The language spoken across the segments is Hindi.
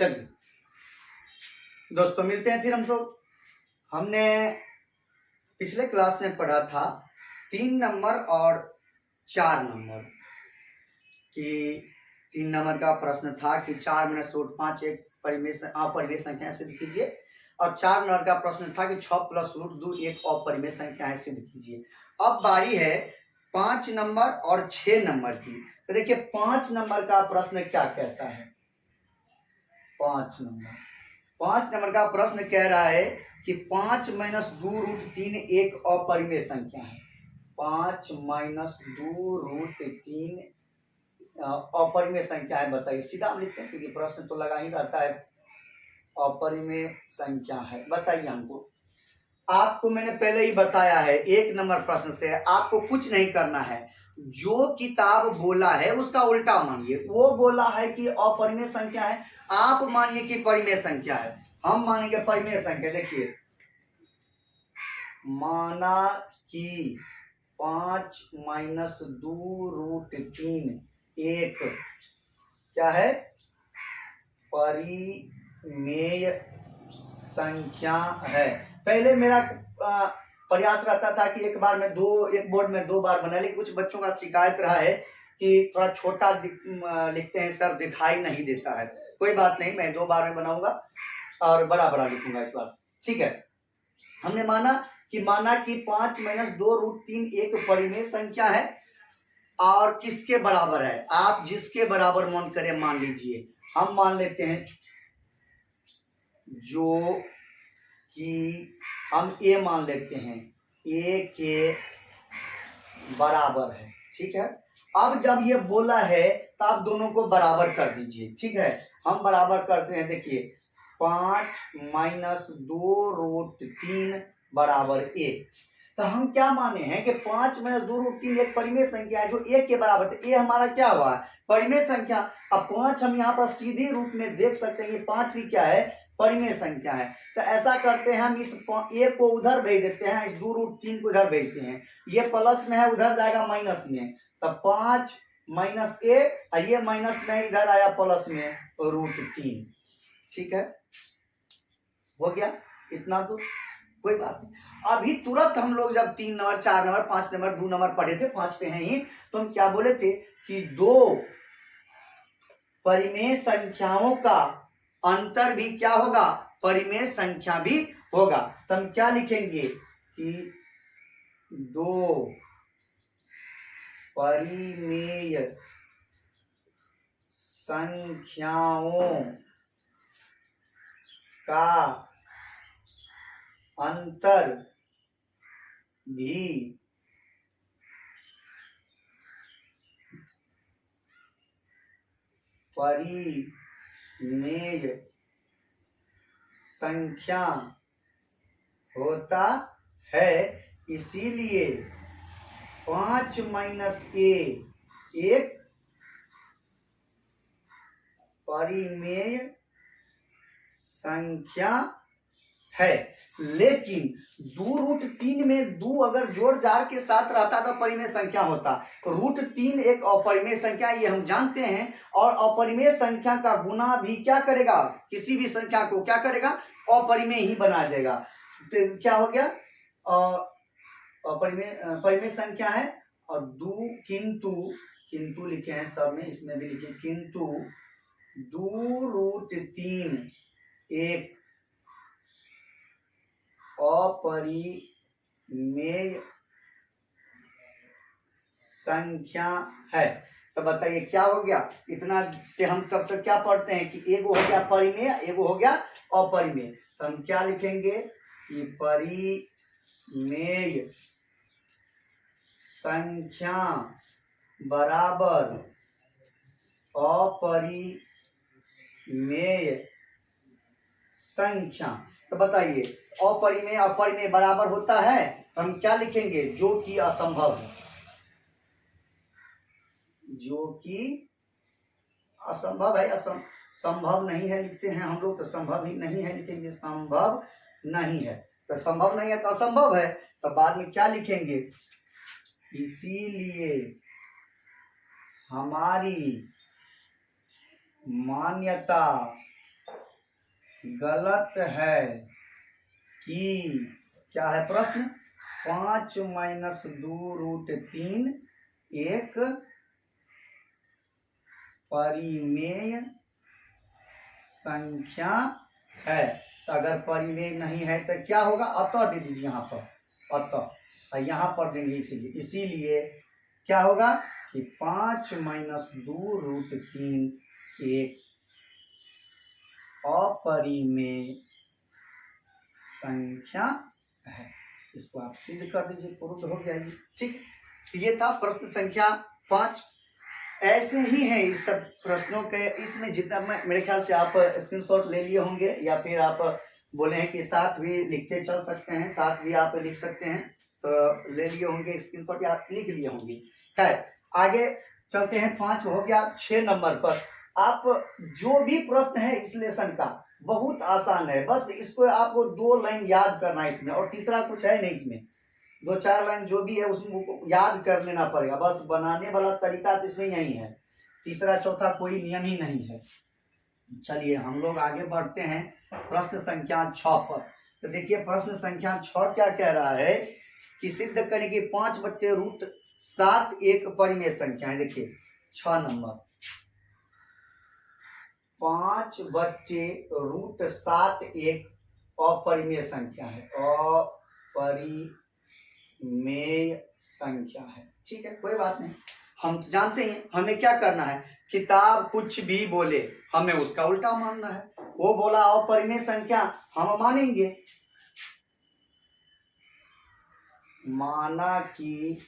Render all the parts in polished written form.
चलिए दोस्तों, मिलते हैं फिर हम लोग। हमने पिछले क्लास में पढ़ा था 3 नंबर और 4 नंबर कि 3 नंबर का प्रश्न था कि 4-√5 एक अपरिमेय संख्या सिद्ध कीजिए, और 4 नंबर का प्रश्न था कि 6+√2 एक अपरिमेय संख्या है, सिद्ध कीजिए। अब बारी है 5 नंबर और 6 नंबर की। तो देखिए 5 नंबर का प्रश्न क्या कहता है। 5 नंबर का प्रश्न कह रहा है कि 5-2√3 एक अपरिमेय संख्या है। 5-2√3 अपरिमेय संख्या है, बताइए। सीधा हम लिखते हैं क्योंकि प्रश्न तो लगा ही रहता है। अपरिमेय संख्या है, बताइए हमको। आपको मैंने पहले ही बताया है 1 नंबर प्रश्न से आपको कुछ नहीं करना है। जो किताब बोला है उसका उल्टा मानिए। वो बोला है कि अपरिमेय संख्या है, आप मानिए कि परिमेय संख्या है। हम मानेंगे परिमेय संख्या। देखिए, माना कि 5-2√3 एक क्या है, परिमेय संख्या है। पहले मेरा प्रयास रहता था कि एक बोर्ड में 2 बार बना, लेकिन कुछ बच्चों का शिकायत रहा है कि थोड़ा छोटा लिखते हैं सर, दिखाई नहीं देता है। कोई बात नहीं, मैं 2 बार में बनाऊंगा और बड़ा लिखूंगा इस बार, ठीक है। हमने माना कि 5-2√3 एक परिमेय संख्या है और किसके बराबर है। आप जिसके बराबर मन करे मान लीजिए। हम मान लेते हैं जो कि हम ए मान लेते हैं, ए के बराबर है, ठीक है। अब जब ये बोला है तो आप दोनों को बराबर कर दीजिए, ठीक है। हम बराबर करते हैं। देखिए 5-2√3 बराबर 1। तो हम क्या माने हैं कि 5-2√3 एक परिमेय संख्या है जो 1 के बराबर है। ए हमारा क्या हुआ, परिमेय संख्या। अब 5 हम यहाँ पर सीधे रूप में देख सकते हैं, ये 5 भी क्या है, परिमेय संख्या है। तो ऐसा करते हैं, हम इस ए को उधर भेज देते हैं, इस 2√3 को इधर भेजते हैं। ये प्लस में है, उधर जाएगा माइनस में। तब 5 - ए, ये माइनस में, इधर आया प्लस में √3, ठीक है। हो गया इतना तो कोई बात नहीं। अभी तुरंत हम लोग जब 3 नंबर, 4 नंबर, 5 नंबर, 2 नंबर पढ़े थे, 5 पे हैं ही, तो हम क्या बोले थे कि 2 परिमेय संख्याओं का अंतर भी क्या होगा, परिमेय संख्या भी होगा। तो हम क्या लिखेंगे कि 2 परिमेय संख्याओं का अंतर भी परिमेय संख्या होता है। इसीलिए 5 - ए एक परिमेय संख्या है। लेकिन 2√3 में 2 अगर जोड़ जार के साथ रहता तो परिमेय संख्या होता। तो √3 एक अपरिमेय संख्या, ये हम जानते हैं। और अपरिमेय संख्या का गुना भी क्या करेगा, किसी भी संख्या को क्या करेगा, अपरिमेय ही बना देगा। तो क्या हो गया, परिमेय संख्या है। और किंतु लिखे हैं सब में, इसमें भी लिखे किंतु 2√3 एक अपरिमेय संख्या है। तो बताइए क्या हो गया। इतना से हम तब तक क्या पढ़ते हैं कि एगो हो गया परिमेय, एगो हो गया अपरिमेय। तो हम क्या लिखेंगे कि परिमेय संख्या बराबर अपरिमेय संख्या। तो बताइए अपरिमेय अपरिमेय बराबर होता है, तो हम क्या लिखेंगे, जो कि असंभव है। जो कि असंभव है, संभव नहीं है लिखते हैं हम लोग, तो संभव ही नहीं है लिखेंगे, संभव नहीं है। तो संभव नहीं है तो असंभव है, तो बाद में क्या लिखेंगे, इसीलिए हमारी मान्यता गलत है कि क्या है प्रश्न, 5 - 2√3 एक परिमेय संख्या है। तो अगर परिमेय नहीं है तो क्या होगा, अतः दे दीजिए यहाँ पर, अतः यहाँ पर देंगे, इसीलिए क्या होगा कि 5 - 2√3 एक अपरिमेय संख्या है। इसको आप सिद्ध कर दीजिए, प्रूफ हो जाएगी। ठीक, ये था प्रश्न संख्या 5। ऐसे ही हैं इस सब प्रश्नों के, इसमें जितना मेरे ख्याल से आप स्क्रीनशॉट ले लिए होंगे, या फिर आप बोले हैं कि साथ भी लिखते चल सकते हैं, साथ भी आप लिख सकते हैं, तो ले लिए होंगे स्क्रीनशॉट या लिख लिए होंगे। खैर आगे चलते हैं, 5 हो गया। 6 नंबर पर आप जो भी प्रश्न है इस लेसन का बहुत आसान है, बस इसको आपको 2 लाइन याद करना है इसमें, और तीसरा कुछ है नहीं इसमें, 2-4 लाइन जो भी है उसमें याद कर लेना पड़ेगा, बस बनाने वाला तरीका तो इसमें यही है, तीसरा चौथा कोई नियम ही नहीं है। चलिए हम लोग आगे बढ़ते हैं प्रश्न संख्या 6 पर। तो देखिए प्रश्न संख्या 6 क्या कह रहा है कि सिद्ध करें कि 5 बच्चे √7 एक परिमेय संख्या है। देखिए 6 नंबर, 5 बच्चे √7 एक अपरिमेय संख्या है, अपरिमेय संख्या है। ठीक है, कोई बात नहीं, हम जानते हैं हमें क्या करना है, किताब कुछ भी बोले हमें उसका उल्टा मानना है। वो बोला अपरिमेय संख्या, हम मानेंगे। माना कि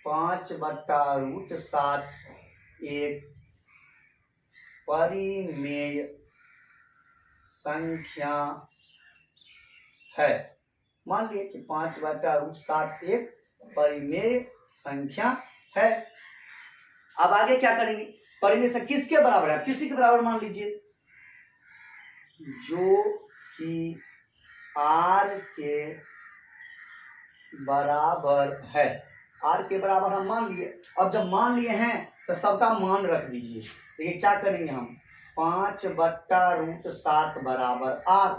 5/√7 एक परिमेय संख्या है। मान लिए कि 5/√7 एक परिमेय संख्या है। अब आगे क्या करेंगे, परिमेय संख्या किसके बराबर है, किसी के बराबर मान लीजिए, जो कि r के बराबर है। r के बराबर हम मान लिए। अब जब मान लिए हैं तो सबका मान रख दीजिए। देखिए क्या करेंगे हम, 5/√7 बराबर r,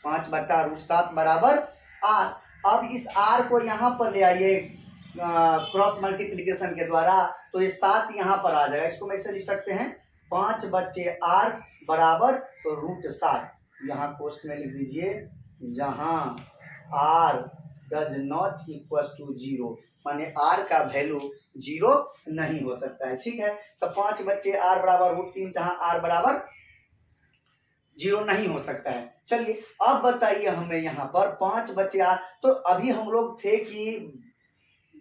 5/√7 बराबर r। अब इस r को यहाँ पर ले आइए क्रॉस मल्टीप्लिकेशन के द्वारा, तो ये 7 यहाँ पर आ जाएगा। इसको मैं ऐसे लिख सकते हैं, 5 बच्चे r बराबर √7। यहाँ पोस्ट में लिख दीजिए, जहाँ r does not equal to 0, माने r का वैल्यू 0 नहीं हो सकता है। ठीक है, तो 5 बच्चे r बराबर √3, जहाँ r बराबर 0 नहीं हो सकता है। चलिए अब बताइए हमें यहाँ पर 5 बच्चे r, तो अभी हम लोग थे कि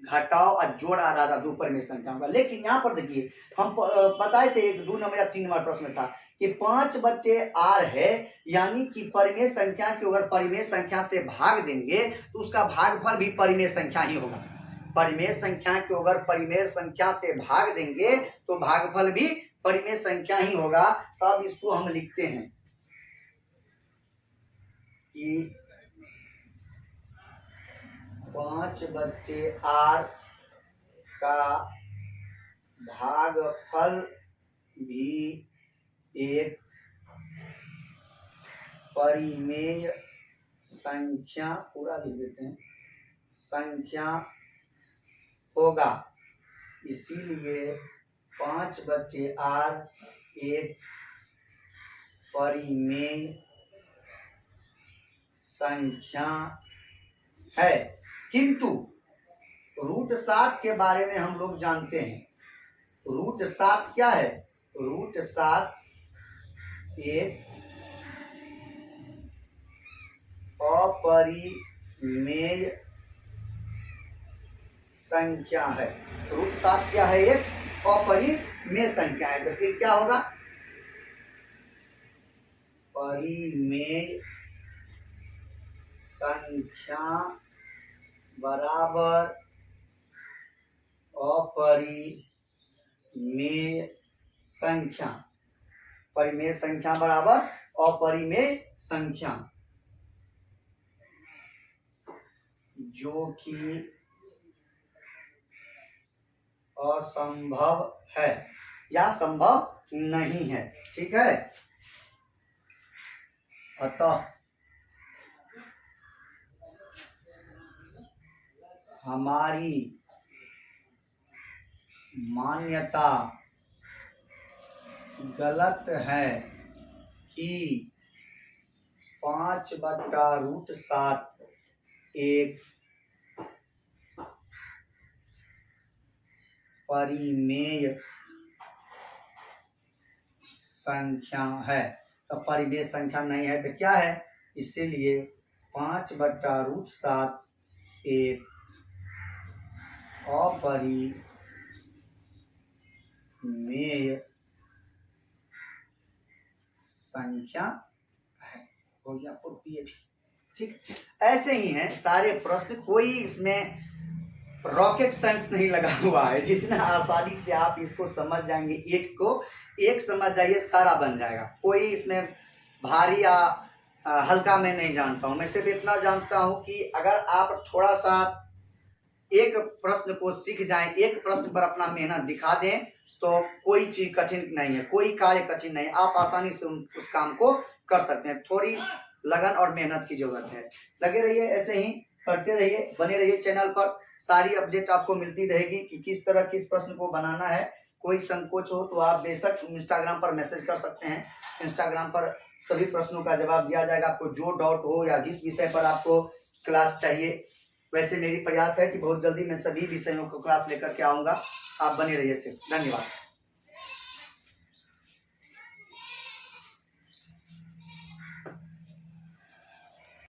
घटाओ और जोड़ आ रहा था 2 परिमेय संख्याओं का, लेकिन यहाँ पर देखिए हम बताए थे 2 नंबर या 3 नंबर प्रश्न था कि 5 बच्चे r है, यानी कि परिमेय संख्या को अगर परिमेय संख्या से भाग देंगे तो उसका भागफल भी परिमेय संख्या ही होगा। परिमेय संख्या को अगर परिमेय संख्या से भाग देंगे तो भागफल भी परिमेय संख्या ही होगा। तब इसको हम लिखते हैं कि 5 बच्चे r का भागफल भी एक परिमेय संख्या, पूरा लिख देते हैं, संख्या होगा। इसीलिए 5 बच्चे r एक परिमेय संख्या है। किंतु √7 के बारे में हम लोग जानते हैं, √7 क्या है, √7 एक अपरिमेय संख्या है। √7 क्या है, एक अपरिमेय संख्या है। तो फिर क्या होगा, परिमेय संख्या बराबर अपरिमेय संख्या, परिमेय संख्या बराबर अपरिमेय संख्या, जो कि असंभव है या संभव नहीं है। ठीक है, अतः हमारी मान्यता गलत है कि 5/√7 एक परिमेय संख्या है। तो परिमेय संख्या नहीं है तो क्या है, इसीलिए 5/√7 एक अपरिमेय संख्या है। हो गया पूर्ति भी। ठीक, ऐसे ही हैं सारे प्रश्न, कोई इसमें रॉकेट साइंस नहीं लगा हुआ है। जितना आसानी से आप इसको समझ जाएंगे, एक को एक समझ जाइए, सारा बन जाएगा। कोई इसमें भारी या हल्का मैं नहीं जानता हूँ। मैं सिर्फ इतना जानता हूँ कि अगर आप थोड़ा सा एक प्रश्न को सीख जाएं, एक प्रश्न पर अपना मेहनत दिखा दें, तो कोई चीज कठिन नहीं है, कोई कार्य कठिन नहीं है। आप आसानी से उस काम को कर सकते हैं। थोड़ी लगन और मेहनत की जरूरत है। लगे रहिए, ऐसे ही करते रहिए, बने रहिए चैनल पर। सारी अपडेट आपको मिलती रहेगी कि किस तरह किस प्रश्न को बनाना है। कोई संकोच हो तो आप बेशक इंस्टाग्राम पर मैसेज कर सकते हैं। इंस्टाग्राम पर सभी प्रश्नों का जवाब दिया जाएगा। आपको जो डाउट हो या जिस विषय पर आपको क्लास चाहिए, वैसे मेरी प्रयास है कि बहुत जल्दी मैं सभी विषयों को क्लास लेकर के आऊंगा। आप बने रहिए। सिर्फ धन्यवाद।